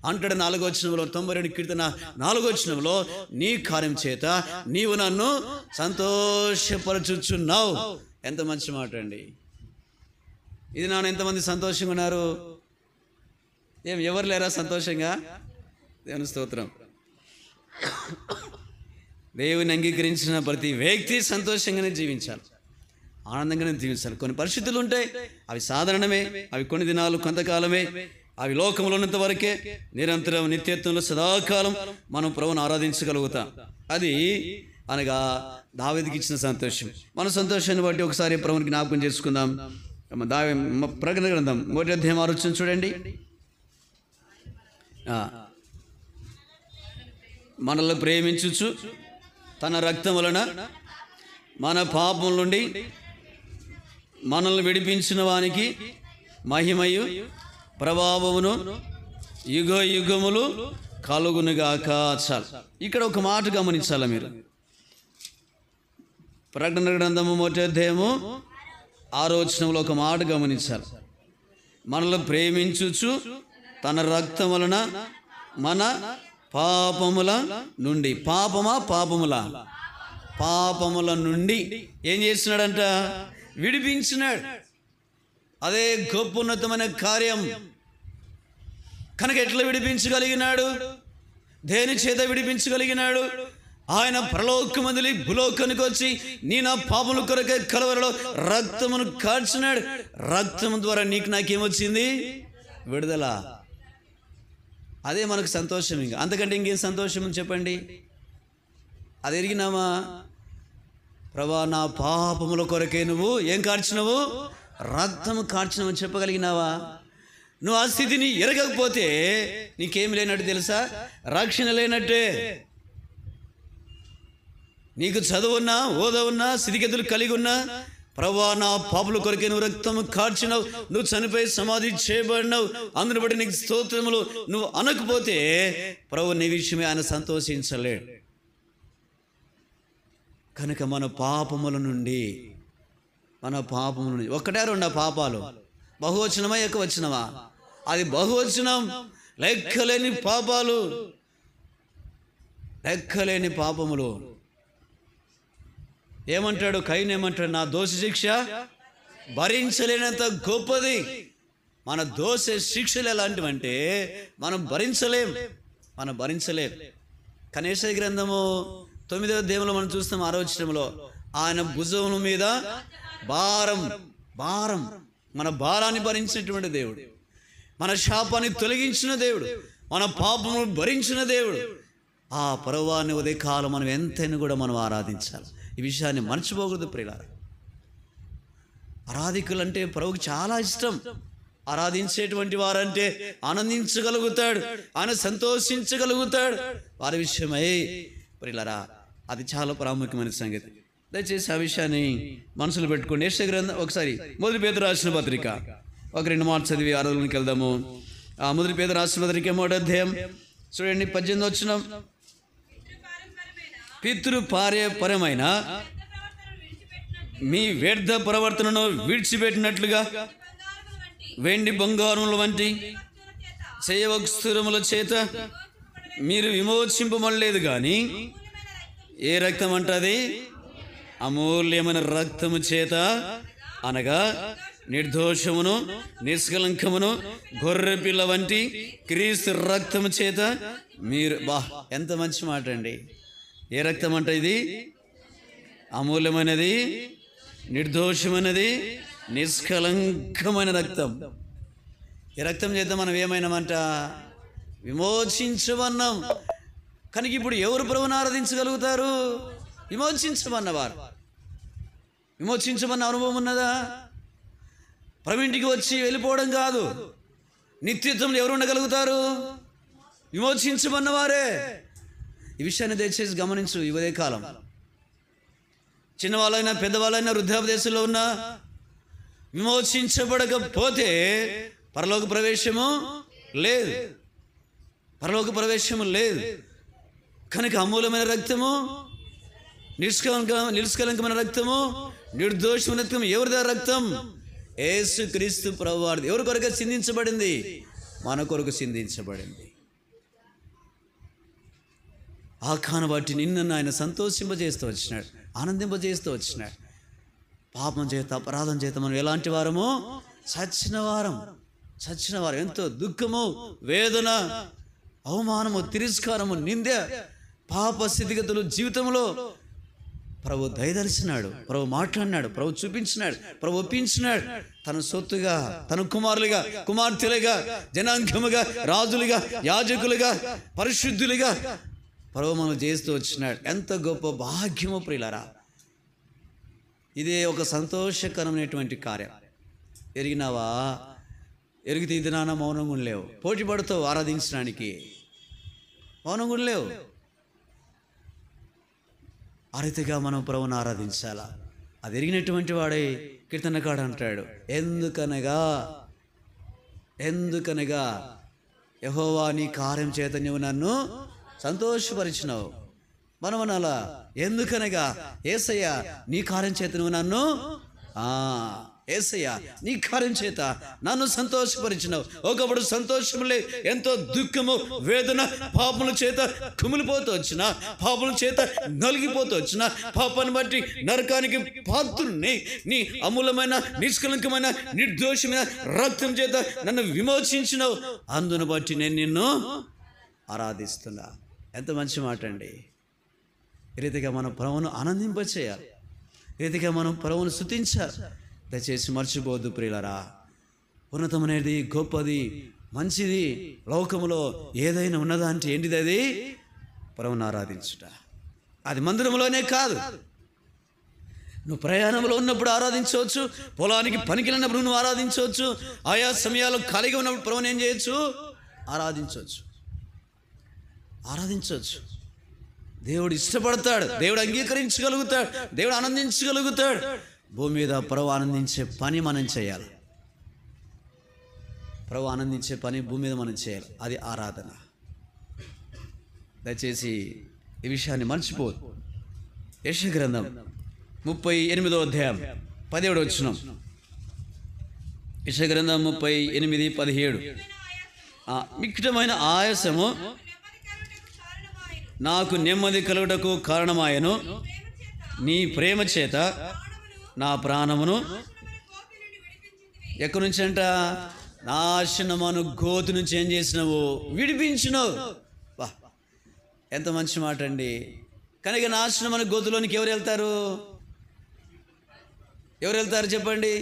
అంటాడు 4వ వచనంలో, 92 కీర్తన 4వ వచనంలో, నీ కార్యం చేత నీవు నన్ను సంతోషపరచుచున్నావు. ఎంత మంచి మాట అండి ఇది. నాన్న ఎంతమంది సంతోషంగా ఉన్నారు? ఎవరు లేరా సంతోషంగా? దేవుని స్తోత్రం. దేవుని అంగీకరించిన ప్రతి వ్యక్తి సంతోషంగానే జీవించాలి, ఆనందంగానే జీవించాలి. కొన్ని పరిస్థితులు ఉంటాయి, అవి సాధారణమే, అవి కొన్ని దినాలు కొంతకాలమే, అవి లోకంలో ఉన్నంత వరకే. నిరంతరం నిత్యత్వంలో సదాకాలం మనం ప్రభువును ఆరాధించగలుగుతాం. అది అనగా దావీదుకి ఇచ్చిన సంతోషం. మన సంతోషాన్ని బట్టి ఒకసారి ప్రభువుని జ్ఞాపకం చేసుకుందాం. ప్రకటన గ్రంథం 1వ అధ్యాయం 6వ వచనం చూడండి. మనల్ని ప్రేమించుచు తన రక్తం వలన మన పాపం నుండి మనల్ని విడిపించిన వానికి మహిమయు ప్రభావమును యుగ యుగములు కలుగునుగాక. చాలు. ఇక్కడ ఒక మాట గమనించాల మీరు. ప్రకటన గ్రంథము 1వ అధ్యాయము 6వ వచనంలో ఒక మాట గమనించాలి. మనల్ని ప్రేమించుచు తన రక్తం వలన మన పాపముల నుండి, పాపముల నుండి ఏం చేస్తున్నాడంట, విడిపించినాడు. అదే గొప్ప ఉన్నతమైన కార్యం. కనుక ఎట్లా విడిపించగలిగినాడు, దేని చేత విడిపించగలిగినాడు? ఆయన పరలోకమందిలి భూలోకానికి వచ్చి నీ నా పాపముల కొరకే కలవరలో రక్తమును కార్చినాడు. రక్తము ద్వారా నీకు నాకేమొచ్చింది, విడుదల. అదే మనకు సంతోషం. ఇంకా అంతకంటే ఇంకేం సంతోషం అని చెప్పండి. అది ఎరిగినామా? ప్రభా నా పాపముల కొరకే నువ్వు ఏం కార్చినవు, రక్తము కార్చినవు అని చెప్పగలిగినావా? నువ్వు ఆ స్థితిని ఎరగకపోతే నీకేమి లేనట్టు తెలుసా, రక్షణ లేనట్టే. నీకు చదువున్నా, హోదా ఉన్నా, స్థితిగతులు కలిగి ఉన్నా, ప్రభువా, నా పాపుల కొరకే నువ్వు రక్తము కార్చినావు, నువ్వు చనిపోయి సమాధి చేయబడినావు, అందుని బట్టి నీకు స్తోత్రములు నువ్వు అనకపోతే ప్రభు నీ విషయమే ఆయన సంతోషించలేడు. కనుక మన పాపముల నుండి ఒక్కటే రెండా పాపాలు? బహువచనమా ఏకవచనమా? అది బహువచనం. లెక్కలేని పాపాలు, లెక్కలేని పాపములు. ఏమంటాడు కయీను? ఏమంటాడు? నా దోష శిక్ష భరించలేనంత గొప్పది. మన దోష శిక్షలు ఎలాంటివంటే మనం భరించలేం. కానీ యెషయా గ్రంథము 9వ అధ్యాయంలో మనం చూస్తాం 6వ వచనంలో, ఆయన భుజముల మీద భారం మన భారాన్ని భరించినటువంటి దేవుడు, మన శాపాన్ని తొలగించిన దేవుడు, మన పాపమును భరించిన దేవుడు. ఆ ప్రభువాన్ని ఉదయకాలం మనం ఎంతైనా కూడా మనం ఆరాధించాలి. ఈ విషయాన్ని మర్చిపోకూడదు ప్రియులారా. ఆరాధికులంటే ప్రభువుకి చాలా ఇష్టం. ఆరాధించేటువంటి వారంటే ఆనందించగలుగుతాడు, ఆయన సంతోషించగలుగుతాడు. వారి విషయమై ప్రియులారా అది చాలా ప్రాముఖ్యమైన సంగతి. దయచేసి ఆ విషయాన్ని మనసులో పెట్టుకోండి. యెషయా గ్రంథం ఒకసారి 1 పేతురు రాసిన పత్రిక 1-2 మాటలు చదివి ఆరాధనకి వెళ్దాము. 1 పేతురు రాసిన పత్రిక 3వ అధ్యాయం చూడండి, 18వ వచనం. పితృపార్యపరమైన మీ వ్యర్థ ప్రవర్తనను విడిచిపెట్టినట్లుగా వెండి బంగారముల వంటి చేయవస్తురముల చేత మీరు విమోచింపమలేదు. కానీ ఏ రక్తం అంటది? అమూల్యమైన రక్తము చేత, అనగా నిర్దోషమును నిష్కలంకమును గొర్రె పిల్ల వంటి క్రీస్తు రక్తము చేత మీరు. ఎంత మంచి మాట అండి! ఏ రక్తం అంట ఇది? అమూల్యమైనది, నిర్దోషమైనది, నిష్కలంకమైన రక్తం. ఈ రక్తం చేత మనం ఏమైనామంట? విమోచించమన్నాం. కనుక ఇప్పుడు ఎవరు ప్రభువుని ఆరాధించగలుగుతారు? విమోచించమన్నవారు. విమోచించమన్న అనుభవం ఉన్నదా? ప్రభు ఇంటికి వచ్చి వెళ్ళిపోవడం కాదు. నిత్యత్వంలో ఎవరు ఉండగలుగుతారు? విమోచించమన్నవారే. ఈ విషయాన్ని దయచేసి గమనించు. ఈ ఉదయకాలం చిన్నవాళ్ళైనా పెద్దవాళ్ళైనా వృద్ధాప్యదశలో ఉన్నా విమోచించబడకపోతే పరలోక ప్రవేశము లేదు. కనుక అమూల్యమైన రక్తము, నిష్కలంకమైన రక్తము, నిర్దోషమైన రక్తం. ఎవరిదా రక్తం? యేసు క్రీస్తు ప్రభువారిది. ఎవరి కొరకు సిందించబడింది? మన కొరకు సిందించబడింది. ఆ కాను బట్టి నిన్ను ఆయన సంతోషింపజేస్తూ వచ్చినాడు, ఆనందింపజేస్తూ వచ్చినాడు. పాపం చేత, అపరాధం చేత మనం ఎలాంటి వారము? చచ్చిన వారం. ఎంతో దుఃఖము, వేదన, అవమానము, తిరస్కారము, నింద, పాప స్థితిగతులు జీవితంలో ప్రభు దయదలిచినాడు, ప్రభు మాట్లాడినాడు, ప్రభు చూపించినాడు, ప్రభు ఒప్పించినాడు. తన సొత్తుగా, తన కుమారులుగా, కుమార్తెలుగా, జనాంగముగా, రాజులుగా, యాజకులుగా, పరిశుద్ధులుగా ప్రభు మనం చేస్తూ వచ్చినాడు. ఎంత గొప్ప భాగ్యమో ప్రియులారా! ఇదే ఒక సంతోషకరమైనటువంటి కార్యం. ఎరిగినావా? ఎరిగితే ఇది నాన్న మౌనంగా ఉండలేవు. పోటీ పడుతావు ఆరాధించడానికి, మౌనంగా ఉండలేవు. ఆ రీతిగా మనం ప్రభువుని ఆరాధించాలా. అది ఎరిగినటువంటి వాడే కీర్తనకాడు అంటాడు, ఎందుకనగా యెహోవా నీ కార్యం చేత నువ్వు నన్ను సంతోషపరిచినావు. మనం అనాలా, ఎందుకనగా యేసయ్య నీ కార్యం చేత నువ్వు నన్ను యేసయ్య నీ కార్యం చేత నన్ను సంతోషపరిచినావు. ఒకప్పుడు సంతోషం లేదు, ఎంతో దుఃఖము, వేదన, పాపముల చేత కుమిలిపోతూ వచ్చిన, పాపముల చేత నలిగిపోతూ వచ్చిన, పాపాన్ని బట్టి నరకానికి పాత్రుని నీ అమూలమైన, నిష్కలంకమైన, నిర్దోషమైన రక్తం చేత నన్ను విమోచించినావు. అందును బట్టి నేను నిన్ను ఆరాధిస్తున్నా. ఎంత మంచి మాట అండి! ఈ రీతిగా మనం ప్రభువును ఆనందింపచేయాలి, ఈ రీతిగా మనం ప్రభువును స్తుతించాలి. దయచేసి మర్చిపోవద్దు ప్రియులారా. ఉన్నతమైనది, గొప్పది, మంచిది లోకములో ఏదైనా ఉన్నదా అంటే ఏంటిది? అది ప్రభువును ఆరాధించుట. అది మందిరంలోనే కాదు, నువ్వు ప్రయాణంలో ఉన్నప్పుడు ఆరాధించవచ్చు, పొలానికి పనికి వెళ్ళినప్పుడు నువ్వు ఆరాధించవచ్చు, ఆయా సమయాల్లో ఖాళీగా ఉన్నప్పుడు ప్రభువుని ఏం చేయొచ్చు? ఆరాధించవచ్చు. దేవుడు ఇష్టపడతాడు, దేవుడు అంగీకరించగలుగుతాడు, దేవుడు ఆనందించగలుగుతాడు. భూమి మీద ప్రభు ఆనందించే పని మనం చేయాలి. ప్రభు ఆనందించే పని భూమి మీద మనం చేయాలి. అది ఆరాధన. దయచేసి ఈ విషయాన్ని మర్చిపోదు. యెషయా గ్రంథం 38వ అధ్యాయం 17వ వచనం. యెషయా గ్రంథం 38:17. మిక్కిటమైన ఆయాసము నాకు నెమ్మది కలుగుటకు కారణమాయను. నీ ప్రేమ చేత నా ప్రాణమును ఎక్కడి నుంచి అంట? నాశనమను గోతు నుంచి ఏం చేసినావు? విడిపించినావు. వా, ఎంత మంచి మాట అండి. కనుక నాశనమను గోతులోనికి ఎవరు వెళ్తారు? ఎవరు వెళ్తారు చెప్పండి?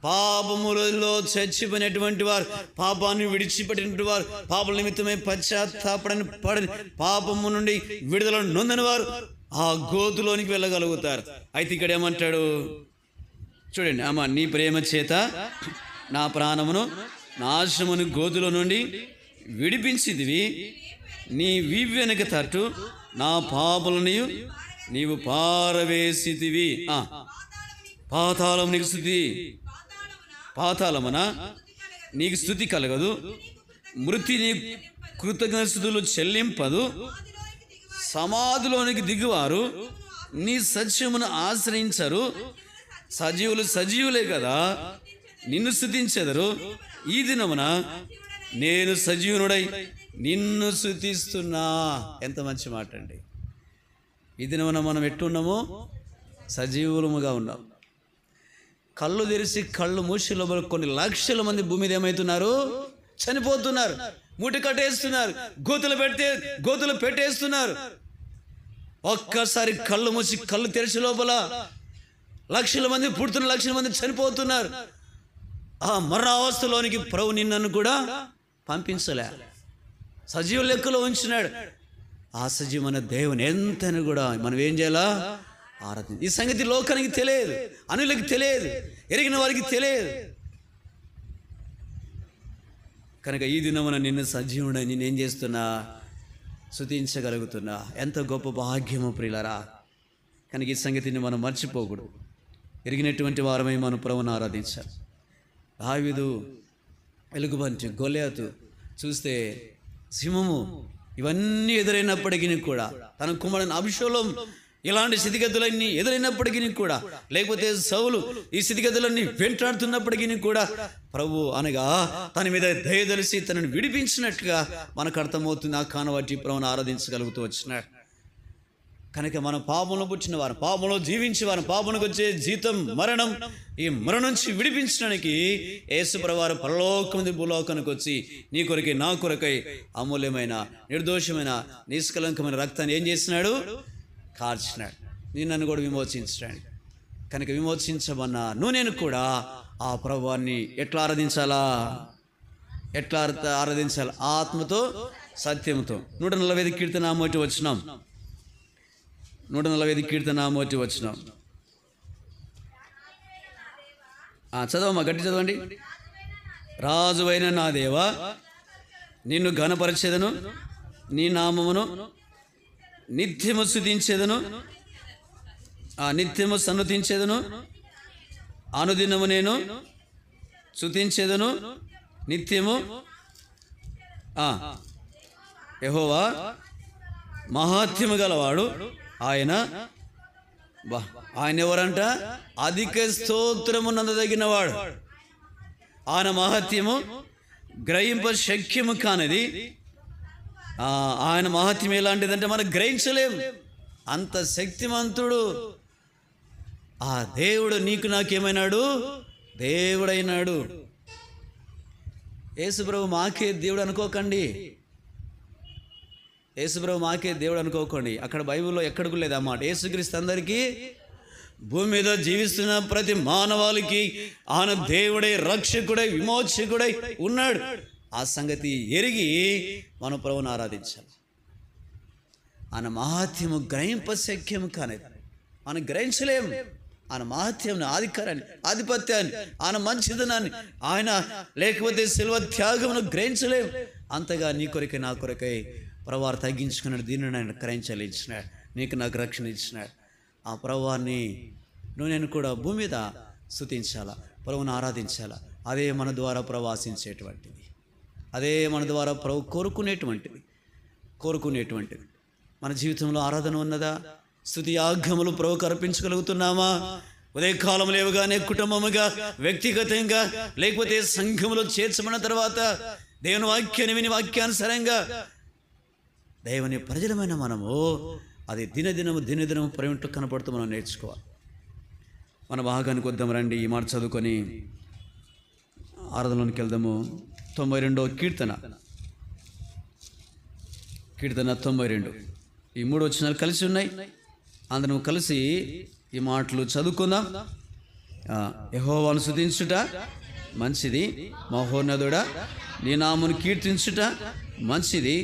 పాపములలో చచ్చిపోయినటువంటి వారు, పాపాన్ని విడిచిపెట్టినటువంటి వారు, పాపల నిమిత్తమై పశ్చాత్తాపడని పడని, పాపము నుండి విడుదల నొందని వారు ఆ గోతులోనికి వెళ్ళగలుగుతారు. అయితే ఇక్కడ ఏమంటాడు చూడండి. అమ్మ, నీ ప్రేమ చేత నా ప్రాణమును నాశనమును గోతులో నుండి విడిపించిదివి. నీ వీపు వెనుక తట్టు నా పాపలని నీవు పారవేసితివి. పాతాళం నీకు స్థుతి, పాతాళమున నీకు స్థుతి కలగదు. మృతి నీ కృతజ్ఞత స్థుతులు చెల్లింపదు. సమాధిలోనికి దిగువారు నీ సత్యమును ఆశ్రయించరు. సజీవులు సజీవులే కదా నిన్ను స్తుతించెదరు. ఈ దినమున నేను సజీవునుడై నిన్ను స్తుతిస్తున్నా. ఎంత మంచి మాట అండి. ఈ దినమున మనం ఎట్టున్నామో సజీవులముగా ఉన్నాం. కళ్ళు తెరిచి కళ్ళు మూసి లోపల కొన్ని లక్షల మంది భూమి మీద ఏమవుతున్నారు? చనిపోతున్నారు. మూట కట్టేస్తున్నారు. గోతులు పెట్టేస్తున్నారు. ఒక్కసారి కళ్ళు మూసి కళ్ళు తెరిచి లోపల లక్షల మంది పుడుతున్న, లక్షల మంది చనిపోతున్నారు. ఆ మరణావస్థలోనికి ప్రభు నిన్నను కూడా పంపించలే, సజీవ లెక్కలో ఉంచినాడు. ఆ సజీవమైన దేవుని ఎంతని కూడా మనం ఏం చేయాలా? ఆరాధన. ఈ సంగతి లోకానికి తెలియదు, అనులకు తెలియదు, ఎరిగిన వారికి తెలియదు. కనుక ఈ దినమున నిన్ను సజీవుడని నేనేం చేస్తున్నా? స్తుతించగలుగుతున్నా. ఎంత గొప్ప భాగ్యము ప్రియులారా. కనుక ఈ సంగతిని మనం మర్చిపోకూడదు. ఎరిగినటువంటి వారమై మనం ప్రభువును ఆరాధించాలి. దావీదు, ఎలుగుబంటి, గొల్యాతు చూస్తే సింహము, ఇవన్నీ ఎదురైనప్పటికీ కూడా, తన కుమారుని అభిషేకం ఇలాంటి స్థితిగతులన్నీ ఎదురైనప్పటికీ కూడా, లేకపోతే సౌలు ఈ స్థితిగతులన్నీ వెంటాడుతున్నప్పటికీ కూడా ప్రభు అనగా తన మీద దయ తెలిసి తనను విడిపించినట్టుగా మనకు అర్థమవుతుంది. ఆ కానబట్టి ప్రభువును ఆరాధించగలుగుతూ వచ్చినాడు. కనుక మనం పాపంలో పుట్టిన వారు, పాపంలో జీవించే వారు, పాపంలోకి వచ్చే జీతం మరణం, ఈ మరణం నుంచి విడిపించడానికి యేసుప్రభువారు పరలోకం నుండి భూలోకానికి వచ్చి నీ కొరకై నా కొరకై అమూల్యమైన, నిర్దోషమైన, నిష్కలంకమైన రక్తాన్ని ఏం చేసినాడు? కార్చినాడు. నన్ను కూడా విమోచించడానికి. కనుక విమోచించమన్న నేను కూడా ఆ ప్రభువాన్ని ఎట్లా ఆరాధించాలా? ఎట్లా ఆరాధించాలి? ఆత్మతో సత్యంతో. 145 కీర్తన 1 వచనం. 145 కీర్తన 1 వచనం. చదవమ్మా, గట్టి చదవండి. రాజువైన నా దేవా, నిన్ను ఘనపరచెదను, నీ నామమును నిత్యము స్తుతించెదను, నిత్యము సన్నుతించెదను, అనుదినము నేను స్తుతించెదను నిత్యము. యెహోవా మహాత్మ్యము గలవాడు, ఆయన ఎవరంట? అధిక స్తోత్రము నందదగినవాడు. ఆయన మహత్యము గ్రహింప శక్యము కానిది. ఆయన మహత్యం ఎలాంటిదంటే మనం గ్రహించలేం. అంత శక్తిమంతుడు ఆ దేవుడు. నీకు నాకేమైనాడు? దేవుడైనాడు. యేసుప్రభు మాకే దేవుడు అనుకోకండి. యేసుప్రభు మాకే దేవుడు అనుకోకండి. అక్కడ బైబిల్లో ఎక్కడికి లేదు అన్నమాట. యేసుక్రీస్తు అందరికీ, భూమి మీద జీవిస్తున్న ప్రతి మానవాళికి ఆయన దేవుడై, రక్షకుడై, విమోచకుడై ఉన్నాడు. ఆ సంగతి ఎరిగి మన ప్రభువును ఆరాధించాలి. ఆయన మహాత్యము గ్రహింప శక్యము కానేది. మనం గ్రహించలేము ఆయన మహాత్యాన్ని, అధికారాన్ని, ఆధిపత్యాన్ని, ఆయన మంచిదనాన్ని, ఆయన లేకపోతే శిలువ త్యాగమును గ్రహించలేము. అంతగా నీ కొరకై నా కొరకై ప్రభువారు తగ్గించుకున్నాడు. దీనిని ఆయన క్రయం చెల్లించినాడు. నీకు నాకు రక్షణ ఇచ్చినాడు. ఆ ప్రభువాన్ని నేను కూడా భూమి మీద స్తుతించాలా, ప్రభువును ఆరాధించాలా. అదే మన ద్వారా ప్రవాసించేటువంటిది, అదే మన ద్వారా ప్రభు కోరుకునేటువంటిది. మన జీవితంలో ఆరాధన ఉన్నదా? స్తుతి ఆగములు ప్రభువుకు అర్పించగలుగుతున్నామా? ఉదయకాలం లేవగానే కుటుంబముగా, వ్యక్తిగతంగా, లేకపోతే సంఘములో చేర్చబడిన తర్వాత దేవుని వాక్యాన్ని విని వాక్యానుసారంగా దేవుని ప్రజలమైన మనము అది దినదినము ప్రేమతో కనపడుతూ మనం నేర్చుకోవాలి. మన భాగానికి వద్దాం రండి. ఈ మాట చదువుకొని ఆరాధనలోనికి వెళ్దాము. 92వ కీర్తన 92. ఈ 3 వచనాలు కలిసి ఉన్నాయి. అందరం కలిసి ఈ మాటలు చదువుకుందాం. యెహోవాను స్తుతించుట మంచిది, మహోన్నతుడా నీ నామమును కీర్తించుట మంచిది.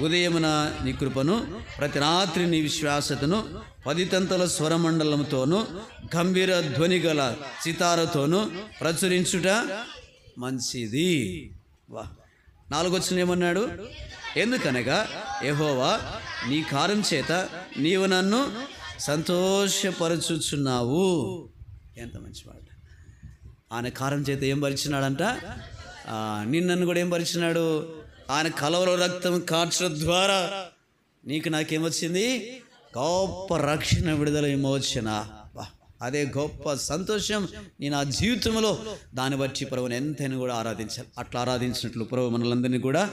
ఉదయమున నీ కృపను, ప్రతి రాత్రి నీ విశ్వాసతను, 10 తంతుల స్వరమండలంతోనూ గంభీర ధ్వని గల సితారతోనూ ప్రచురించుట మంచిది. 4వ వచనం ఏమన్నాడు? ఎందుకనగా యెహోవా నీ కార్యం చేత నీవు నన్ను సంతోషపరచుచున్నావు. ఎంత మంచి మాట. ఆయన కార్యం చేత ఏం పరిచినాడంట? నిన్నను కూడా ఏం పరిచినాడు? ఆయన కలవర రక్తం కార్చడం ద్వారా నీకు నాకేమొచ్చింది? గొప్ప రక్షణ, విడుదల, విమోచన. అదే గొప్ప సంతోషం నేను నా జీవితంలో. దాన్ని బట్టి ప్రభువుని ఎంతైనా కూడా ఆరాధించాలి. అట్లా ఆరాధించినట్లు ప్రభు మనలందరినీ కూడా